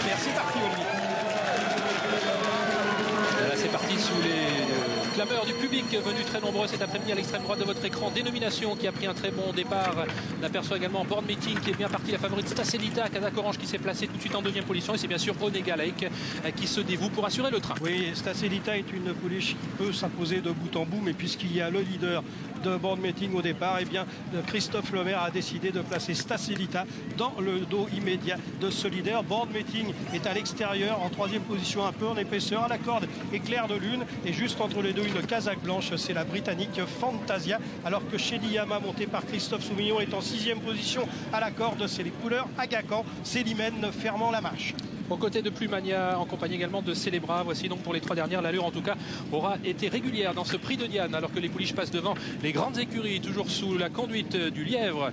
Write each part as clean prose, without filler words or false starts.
Lemaire. C'est parti, Olivier. Là, c'est parti sous les clameurs du public venu très nombreux cet après-midi à l'extrême droite de votre écran. Dénomination qui a pris un très bon départ. On aperçoit également Board Meeting qui est bien parti. La favorite Stacelita, Kazakh Orange qui s'est placée tout de suite en deuxième position. Et c'est bien sûr Onega Lake qui se dévoue pour assurer le train. Oui, Stacelita est une pouliche qui peut s'imposer de bout en bout, mais puisqu'il y a le leader de Board Meeting au départ, eh bien, Christophe Lemaire a décidé de placer Stacelita dans le dos immédiat de ce leader. Board Meeting est à l'extérieur en troisième position, un peu en épaisseur à la corde éclair de lune, et juste entre les deux une Kazakh blanche, c'est la britannique Fantasia, alors que Shelly Yama monté par Christophe Soumillon est en sixième position à la corde. C'est les couleurs Agacan, Célimène fermant la marche. Aux côtés de Plumania, en compagnie également de Célébra. Voici donc pour les trois dernières, l'allure en tout cas aura été régulière dans ce prix de Diane, alors que les pouliches passent devant les grandes écuries, toujours sous la conduite du lièvre.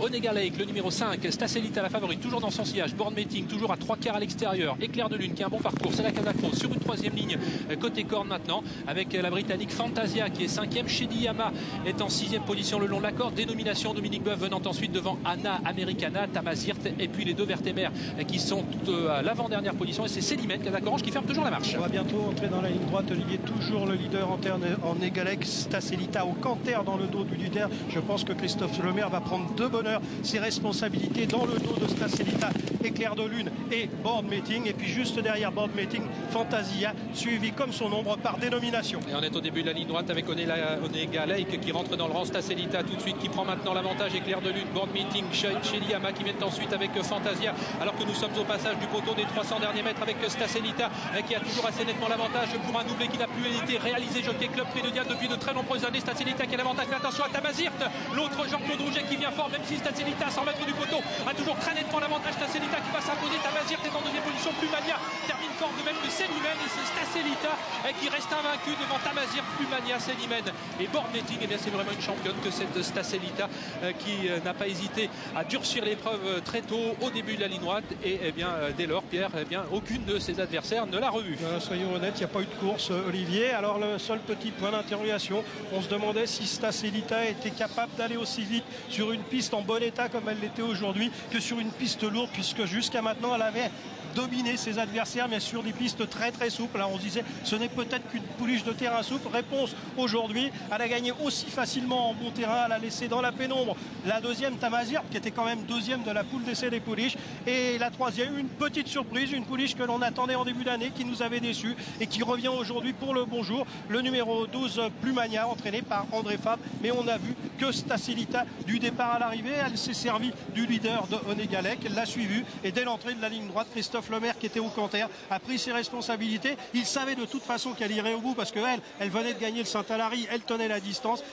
Onega Lake, le numéro 5, Stacelita la favorite, toujours dans son sillage. Board Meeting, toujours à 3/4 à l'extérieur. Éclair de lune qui a un bon parcours, c'est la Kazakh Rose sur une troisième ligne, côté corne maintenant, avec la britannique Fantasia qui est cinquième. Shelly Yama est en sixième position le long de la corde. Dénomination Dominique Boeuf venant ensuite devant Anna Americana, Tamazirt, et puis les deux Vertémères qui sont à l'avant-dernière position, et c'est Célimène, Kazakh Orange, qui ferme toujours la marche. On va bientôt entrer dans la ligne droite. Olivier, toujours le leader en Egalec, Stacelita au canter dans le dos du leader. Je pense que Christophe Lemaire va prendre de bonne heure ses responsabilités dans le dos de Stacelita, éclair de lune et Board Meeting, et puis juste derrière Board Meeting, Fantasia, suivi comme son ombre par Dénomination. Et on est au début de la ligne droite avec Onega Lake qui rentre dans le rang. Stacelita tout de suite qui prend maintenant l'avantage, éclair de lune, Board Meeting, Shelly Yama qui viennent ensuite avec Fantasia, alors que nous sommes au passage du poteau des 300 derniers mètres avec Stacelita qui a toujours assez nettement l'avantage pour un doublé qui n'a plus été réalisé. Jockey Club Prix de Diane depuis de très nombreuses années. Stacelita qui a l'avantage, mais attention à Tamazirt, l'autre Jean-Claude Rouget qui vient fort, même si Stacelita à 100 mètres du poteau a toujours très nettement l'avantage. Stacelita qui va s'imposer. Tamazirt est en deuxième position. Plumania termine fort de même que Célimène, et c'est Stacelita qui reste invaincu devant Tamazirt, Plumania, Célimène et Board Meeting. Et bien c'est vraiment une championne que cette Stacelita qui n'a pas hésité à durcir l'épreuve très tôt au début de la ligne droite, et bien dès lors Pierre, aucune de ses adversaires ne l'a revu. Soyons honnêtes, il n'y a pas eu de course, Olivier. Alors le seul petit point d'interrogation, on se demandait si Stacelita était capable d'aller aussi vite sur une piste en bon état comme elle l'était aujourd'hui que sur une piste lourde, puisque jusqu'à maintenant elle avait dominé ses adversaires, mais sur des pistes très très souples. Là on se disait ce n'est peut-être qu'une pouliche de terrain souple. Réponse aujourd'hui, elle a gagné aussi facilement en bon terrain, elle a laissé dans la pénombre la deuxième Tamazirt qui était quand même deuxième de la poule d'essai des pouliches, et la troisième une petite surprise, une pouliche que l'on attendait en début d'année, qui nous avait déçus et qui revient aujourd'hui pour le bonjour, le numéro 12 Plumania, entraîné par André Fabre. Mais on a vu que Stacelita du départ à l'arrivée, elle s'est servie du leader de Onega Lake, elle l'a suivi, et dès l'entrée de la ligne droite, Christophe Lemaire qui était au canter a pris ses responsabilités. Il savait de toute façon qu'elle irait au bout parce qu'elle venait de gagner le Saint-Alary, elle tenait la distance.